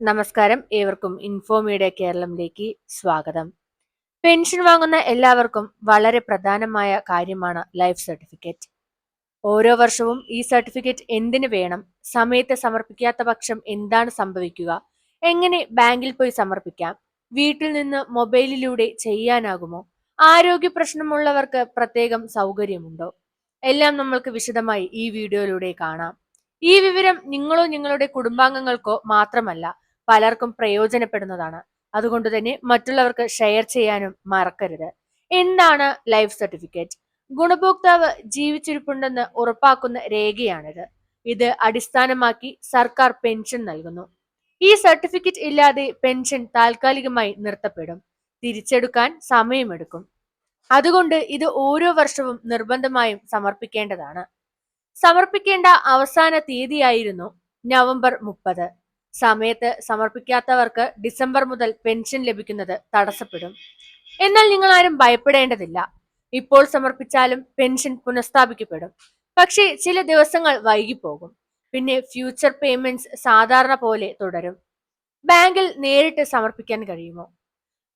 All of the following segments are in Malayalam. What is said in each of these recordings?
നമസ്കാരം, ഏവർക്കും ഇൻഫോ മീഡിയ കേരളത്തിലേക്ക് സ്വാഗതം. പെൻഷൻ വാങ്ങുന്ന എല്ലാവർക്കും വളരെ പ്രധാനമായ കാര്യമാണ് ലൈഫ് സർട്ടിഫിക്കറ്റ്. ഓരോ വർഷവും ഈ സർട്ടിഫിക്കറ്റ് എന്തിനു വേണം, സമയത്ത് സമർപ്പിക്കാത്ത പക്ഷം എന്താണ് സംഭവിക്കുക, എങ്ങനെ ബാങ്കിൽ പോയി സമർപ്പിക്കാം, വീട്ടിൽ നിന്ന് മൊബൈലിലൂടെ ചെയ്യാനാകുമോ, ആരോഗ്യ പ്രശ്നമുള്ളവർക്ക് പ്രത്യേകം സൗകര്യമുണ്ടോ, എല്ലാം നമ്മൾക്ക് വിശദമായി ഈ വീഡിയോയിലൂടെ കാണാം. ഈ വിവരം നിങ്ങളോ നിങ്ങളുടെ കുടുംബാംഗങ്ങൾക്കോ മാത്രമല്ല, പലർക്കും പ്രയോജനപ്പെടുന്നതാണ്. അതുകൊണ്ട് തന്നെ മറ്റുള്ളവർക്ക് ഷെയർ ചെയ്യാനും മറക്കരുത്. എന്താണ് ലൈഫ് സർട്ടിഫിക്കറ്റ്? ഗുണഭോക്താവ് ജീവിച്ചിരിപ്പുണ്ടെന്ന് ഉറപ്പാക്കുന്ന രേഖയാണിത്. ഇത് അടിസ്ഥാനമാക്കി സർക്കാർ പെൻഷൻ നൽകുന്നു. ഈ സർട്ടിഫിക്കറ്റ് ഇല്ലാതെ പെൻഷൻ താൽക്കാലികമായി നിർത്തപ്പെടും. തിരിച്ചെടുക്കാൻ സമയമെടുക്കും. അതുകൊണ്ട് ഇത് ഓരോ വർഷവും നിർബന്ധമായും സമർപ്പിക്കേണ്ടതാണ്. സമർപ്പിക്കേണ്ട അവസാന തീയതിയായിരുന്നു നവംബർ 30. സമയത്ത് സമർപ്പിക്കാത്തവർക്ക് ഡിസംബർ മുതൽ പെൻഷൻ ലഭിക്കുന്നത് തടസ്സപ്പെടും. എന്നാൽ നിങ്ങൾ ആരും ഭയപ്പെടേണ്ടതില്ല. ഇപ്പോൾ സമർപ്പിച്ചാലും പെൻഷൻ പുനഃസ്ഥാപിക്കപ്പെടും. പക്ഷേ ചില ദിവസങ്ങൾ വൈകിപ്പോകും. പിന്നെ ഫ്യൂച്ചർ പേയ്മെന്റ്സ് സാധാരണ പോലെ തുടരും. ബാങ്കിൽ നേരിട്ട് സമർപ്പിക്കാൻ കഴിയുമോ?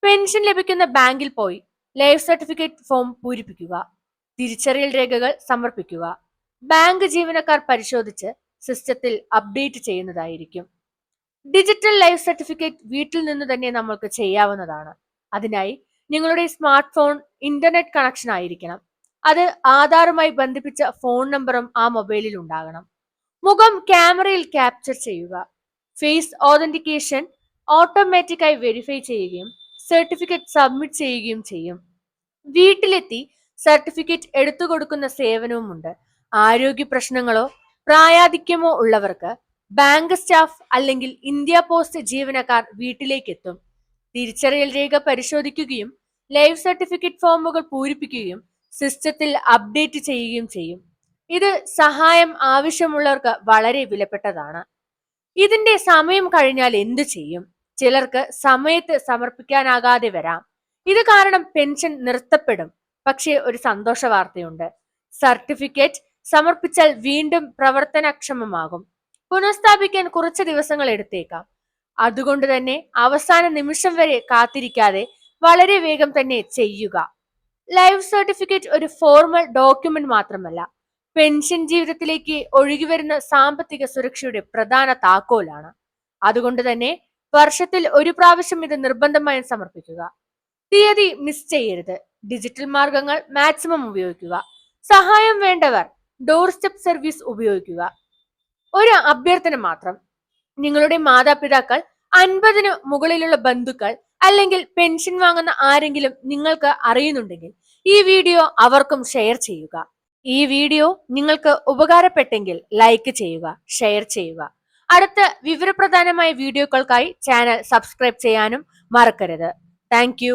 പെൻഷൻ ലഭിക്കുന്ന ബാങ്കിൽ പോയി ലൈഫ് സർട്ടിഫിക്കറ്റ് ഫോം പൂരിപ്പിക്കുക. തിരിച്ചറിയൽ രേഖകൾ സമർപ്പിക്കുക. ബാങ്ക് ജീവനക്കാർ പരിശോധിച്ച് സിസ്റ്റത്തിൽ അപ്ഡേറ്റ് ചെയ്യുന്നതായിരിക്കും. ഡിജിറ്റൽ ലൈഫ് സർട്ടിഫിക്കറ്റ് വീട്ടിൽ നിന്ന് തന്നെ നമ്മൾക്ക് ചെയ്യാവുന്നതാണ്. അതിനായി നിങ്ങളുടെ സ്മാർട്ട് ഫോൺ ഇന്റർനെറ്റ് കണക്ഷൻ ആയിരിക്കണം. അത് ആധാറുമായി ബന്ധിപ്പിച്ച ഫോൺ നമ്പറും ആ മൊബൈലിൽ ഉണ്ടാകണം. മുഖം ക്യാമറയിൽ ക്യാപ്ചർ ചെയ്യുക. ഫേസ് ഓതന്റിക്കേഷൻ ഓട്ടോമാറ്റിക്കായി വെരിഫൈ ചെയ്യുകയും സർട്ടിഫിക്കറ്റ് സബ്മിറ്റ് ചെയ്യുകയും ചെയ്യും. വീട്ടിലെത്തി സർട്ടിഫിക്കറ്റ് എടുത്തു കൊടുക്കുന്ന സേവനവുമുണ്ട്. ആരോഗ്യ പ്രശ്നങ്ങളോ പ്രായാധിക്യമോ ഉള്ളവർക്ക് ബാങ്ക് സ്റ്റാഫ് അല്ലെങ്കിൽ ഇന്ത്യ പോസ്റ്റ് ജീവനക്കാർ വീട്ടിലേക്ക് എത്തും. തിരിച്ചറിയൽ രേഖ പരിശോധിക്കുകയും ലൈഫ് സർട്ടിഫിക്കറ്റ് ഫോമുകൾ പൂരിപ്പിക്കുകയും സിസ്റ്റത്തിൽ അപ്ഡേറ്റ് ചെയ്യുകയും ചെയ്യും. ഇത് സഹായം ആവശ്യമുള്ളവർക്ക് വളരെ വിലപ്പെട്ടതാണ്. ഇതിന്റെ സമയം കഴിഞ്ഞാൽ എന്തു ചെയ്യും? ചിലർക്ക് സമയത്ത് സമർപ്പിക്കാനാകാതെ വരാം. ഇത് കാരണം പെൻഷൻ നിർത്തപ്പെടും. പക്ഷേ ഒരു സന്തോഷ വാർത്തയുണ്ട്. സർട്ടിഫിക്കറ്റ് സമർപ്പിച്ചാൽ വീണ്ടും പ്രവർത്തനക്ഷമമാകും. പുനഃസ്ഥാപിക്കാൻ കുറച്ച് ദിവസങ്ങൾ എടുത്തേക്കാം. അതുകൊണ്ട് തന്നെ അവസാന നിമിഷം വരെ കാത്തിരിക്കാതെ വളരെ വേഗം തന്നെ ചെയ്യുക. ലൈഫ് സർട്ടിഫിക്കറ്റ് ഒരു ഫോർമൽ ഡോക്യുമെന്റ് മാത്രമല്ല, പെൻഷൻ ജീവിതത്തിലേക്ക് ഒഴുകിവരുന്ന സാമ്പത്തിക സുരക്ഷയുടെ പ്രധാന താക്കോലാണ്. അതുകൊണ്ട് തന്നെ വർഷത്തിൽ ഒരു പ്രാവശ്യം ഇത് നിർബന്ധമായും സമർപ്പിക്കുക. തീയതി മിസ് ചെയ്യരുത്. ഡിജിറ്റൽ മാർഗങ്ങൾ മാക്സിമം ഉപയോഗിക്കുക. സഹായം വേണ്ടവർ ഡോർ സ്റ്റെപ്പ് സർവീസ് ഉപയോഗിക്കുക. ഒരു അഭ്യർത്ഥന മാത്രം, നിങ്ങളുടെ മാതാപിതാക്കൾ, 50-ന് മുകളിലുള്ള ബന്ധുക്കൾ അല്ലെങ്കിൽ പെൻഷൻ വാങ്ങുന്ന ആരെങ്കിലും നിങ്ങൾക്ക് അറിയുന്നുണ്ടെങ്കിൽ ഈ വീഡിയോ അവർക്കും ഷെയർ ചെയ്യുക. ഈ വീഡിയോ നിങ്ങൾക്ക് ഉപകാരപ്പെട്ടെങ്കിൽ ലൈക്ക് ചെയ്യുക, ഷെയർ ചെയ്യുക. അടുത്ത വിവരപ്രധാനമായ വീഡിയോകൾക്കായി ചാനൽ സബ്സ്ക്രൈബ് ചെയ്യാനും മറക്കരുത്. താങ്ക്